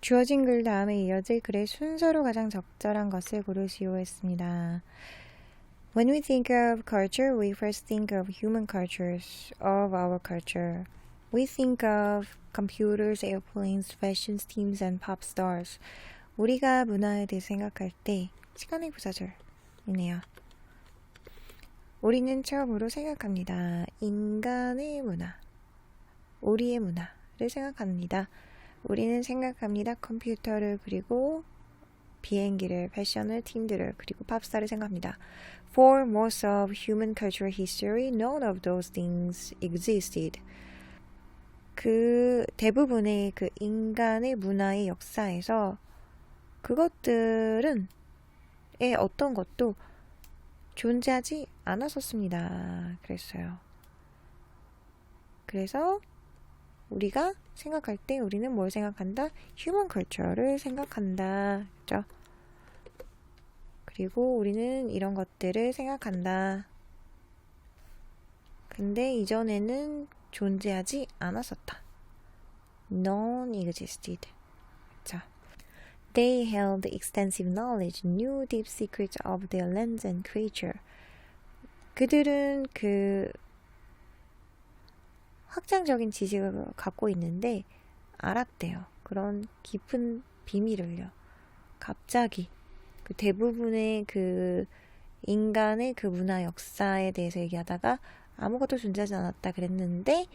주어진 글 다음에 이어질 글의 순서로 가장 적절한 것을 고르시오 했습니다. When we think of culture, we first think of human cultures of our culture. We think of computers, airplanes, fashion teams, and pop stars. 우리가 문화에 대해 생각할 때 시간의 부사절이네요. 우리는 처음으로 생각합니다. 인간의 문화, 우리의 문화를 생각합니다. 우리는 생각합니다. 컴퓨터를 그리고 비행기를, 패션을, 팀들을 그리고 팝스타를 생각합니다. For most of human cultural history, none of those things existed. 그 대부분의 그 인간의 문화의 역사에서 그것들은 어떤 것도 존재하지 않았었습니다. 그랬어요. 그래서 우리가 생각할 때 우리는 뭘 생각한다? 휴먼 컬처를 생각한다. 그죠? 그리고 우리는 이런 것들을 생각한다. 근데 이전에는 존재하지 않았었다. Non-existed. 자, They held extensive knowledge, knew deep secrets of their lands and creature. 그들은 그 확장적인 지식을 갖고 있는데 알았대요. 그런 깊은 비밀을요. 갑자기 그 대부분의 그 인간의 그 문화 역사에 대해서 얘기하다가 아무것도 존재하지 않았다 그랬는데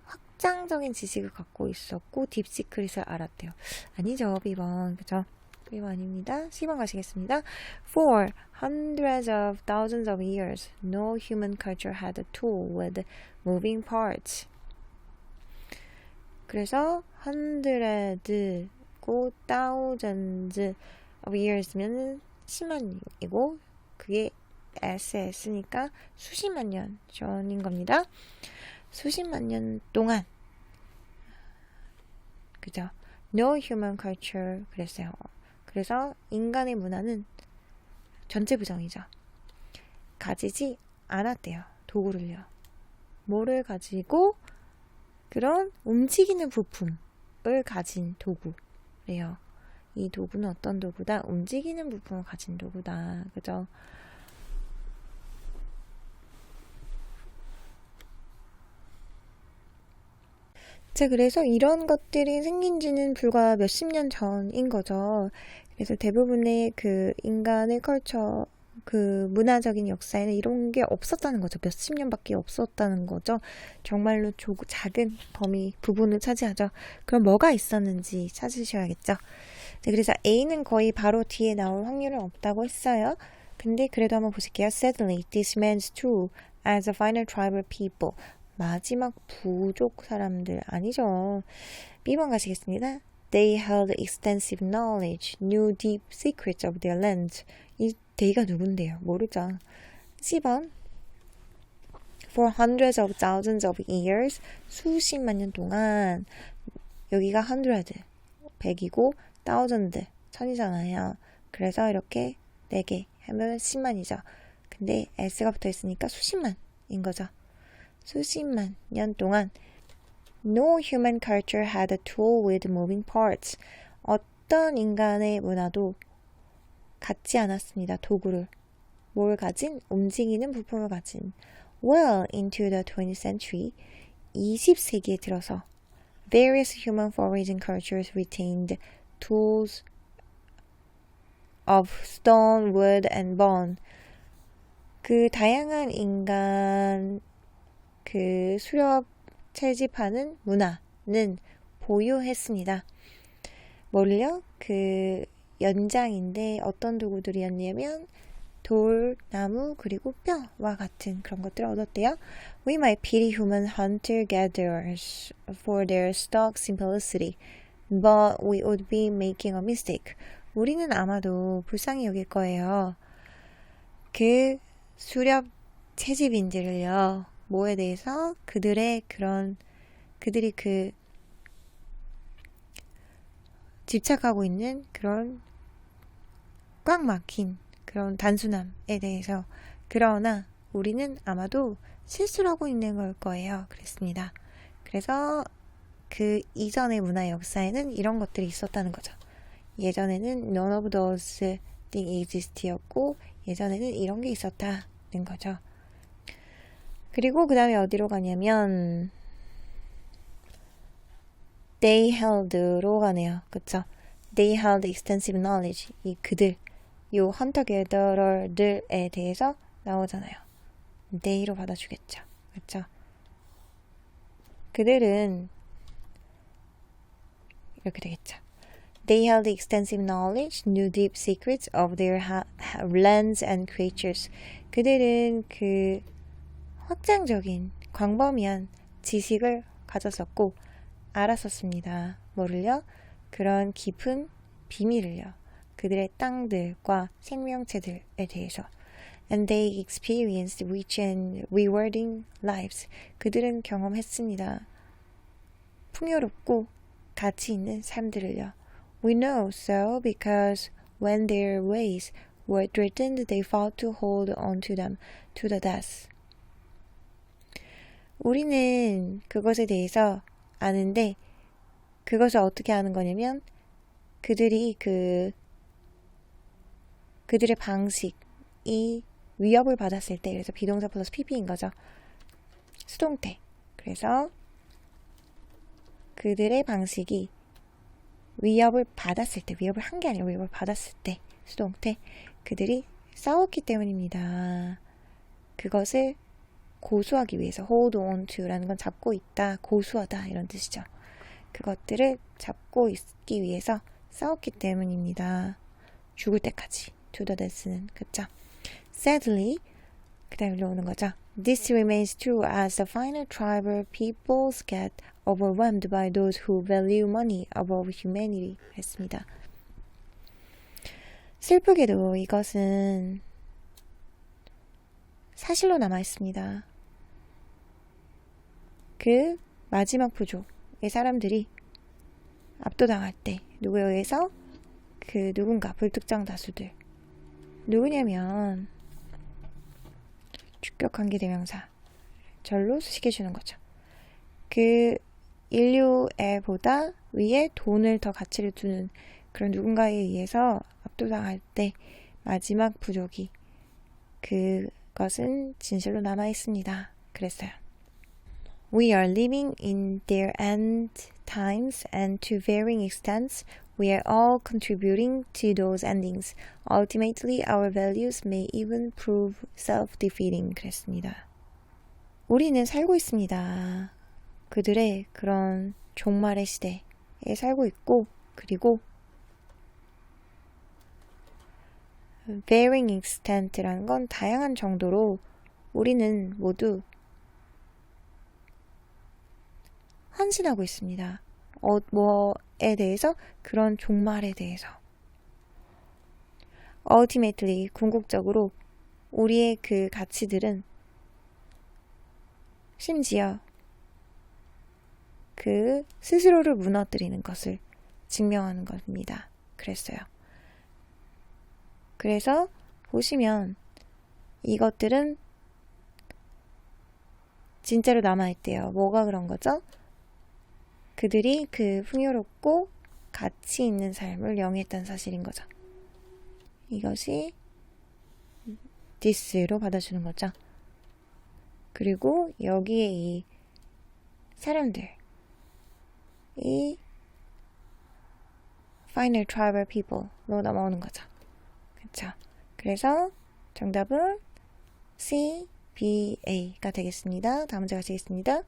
확장적인 지식을 갖고 있었고 딥시크릿을 알았대요. 아니죠. B번. 그죠? B번 아닙니다. C번 가시겠습니다. For hundreds of thousands of years, no human culture had a tool with moving parts. 그래서 hundred고 thousands of years면 10만이고 그게 s에 쓰니까 수십만 년 전인 겁니다. 수십만 년 동안 그죠? No human culture 그랬어요. 그래서 인간의 문화는 전체 부정이죠. 가지지 않았대요. 도구를요. 뭐를 가지고 그런 움직이는 부품을 가진 도구래요. 이 도구는 어떤 도구다? 움직이는 부품을 가진 도구다. 그죠? 자, 그래서 이런 것들이 생긴 지는 불과 몇십 년 전인 거죠. 그래서 대부분의 그 인간의 컬처, 그 문화적인 역사에는 이런 게 없었다는 거죠. 몇십 년밖에 없었다는 거죠. 정말로 작은 부분을 차지하죠. 그럼 뭐가 있었는지 찾으셔야겠죠. 네, 그래서 A는 거의 바로 뒤에 나올 확률은 없다고 했어요. 근데 그래도 한번 보실게요. Sadly, this means true as a final tribal people. 마지막 부족 사람들 아니죠. B번 가시겠습니다. They held extensive knowledge, knew deep secrets of their lands. 이 they가 누군데요? 모르죠. C번 For hundreds of thousands of years, 수십만 년 동안 여기가 hundred, 100이고 thousand, 천이잖아요. 그래서 이렇게 4개 하면 10만이죠. 근데 S가 붙어있으니까 수십만인 거죠. 수십만 년 동안 No human culture had a tool with moving parts. 어떤 인간의 문화도 갖지 않았습니다. 도구를. 뭘 가진? 움직이는 부품을 가진. Well into the 20th century, 20세기에 들어서 various human foraging cultures retained tools of stone, wood, and bone. 그 다양한 인간 그 수렵 채집하는 문화는 보유했습니다. 뭘요? 그 연장인데 어떤 도구들이었냐면 돌, 나무, 그리고 뼈와 같은 그런 것들을 얻었대요. We might pity human hunter-gatherers for their stock simplicity, but we would be making a mistake. 우리는 아마도 불쌍히 여길 거예요. 그 수렵 채집인들을요. 뭐에 대해서? 그들이 그 집착하고 있는 그런 꽉 막힌 그런 단순함에 대해서. 그러나 우리는 아마도 실수를 하고 있는 걸 거예요. 그랬습니다. 그래서 그 이전의 문화의 역사에는 이런 것들이 있었다는 거죠. 예전에는 none of those things exist였고 예전에는 이런 게 있었다는 거죠. 그리고 그 다음에 어디로 가냐면 they held로 가네요. 그쵸? They held extensive knowledge. 이 그들, 요 hunter-gatherers들에 대해서 나오잖아요. they로 받아주겠죠. 그쵸? 그들은 이렇게 되겠죠. They held extensive knowledge, knew deep secrets of their lands and creatures. 그들은 그 확장적인, 광범위한 지식을 가졌었고 알았었습니다. 뭐를요? 그런 깊은 비밀을요. 그들의 땅들과 생명체들에 대해서. And they experienced rich and rewarding lives. 그들은 경험했습니다. 풍요롭고 가치 있는 삶들을요. We know so because when their ways were threatened, they fought to hold on to them to the death. 우리는 그것에 대해서 아는데 그것을 어떻게 아는 거냐면 그들이 그들의 방식이 위협을 받았을 때, 그래서 비동사 플러스 PP인 거죠. 수동태. 그래서 그들의 방식이 위협을 받았을 때, 위협을 한 게 아니라 위협을 받았을 때, 수동태. 그들이 싸웠기 때문입니다. 그것을 고수하기 위해서 hold on to라는 건 잡고 있다, 고수하다 이런 뜻이죠. 그것들을 잡고 있기 위해서 싸웠기 때문입니다. 죽을 때까지. to the death는. 그쵸? Sadly, 그 다음에 올라오는 거죠. This remains true as the final tribal peoples get overwhelmed by those who value money above humanity. 했습니다. 슬프게도 이것은 사실로 남아있습니다. 그 마지막 부족의 사람들이 압도당할 때 누구에 의해서? 그 누군가 불특정 다수들. 누구냐면 주격 관계대명사 절로 수식해주는 거죠. 그 인류에 보다 위에 돈을 더 가치를 두는 그런 누군가에 의해서 압도당할 때 마지막 부족이 그것은 진실로 남아있습니다. 그랬어요. We are living in their end times and to varying extents we are all contributing to those endings. Ultimately, our values may even prove self-defeating. 그랬습니다. 우리는 살고 있습니다. 그들의 그런 종말의 시대에 살고 있고, 그리고 varying extent라는 건 다양한 정도로 우리는 모두 헌신하고 있습니다. 뭐에 대해서? 그런 종말에 대해서. Ultimately, 궁극적으로 우리의 그 가치들은 심지어 그 스스로를 무너뜨리는 것을 증명하는 겁니다. 그랬어요. 그래서 보시면 이것들은 진짜로 남아있대요. 뭐가 그런 거죠? 그들이 그 풍요롭고 가치 있는 삶을 영위했다는 사실인 거죠. 이것이 this로 받아주는 거죠. 그리고 여기에 이 사람들, 이 final tribal people로 넘어오는 거죠. 그쵸? 그래서 정답은 C, B, A가 되겠습니다. 다음 문제 가시겠습니다.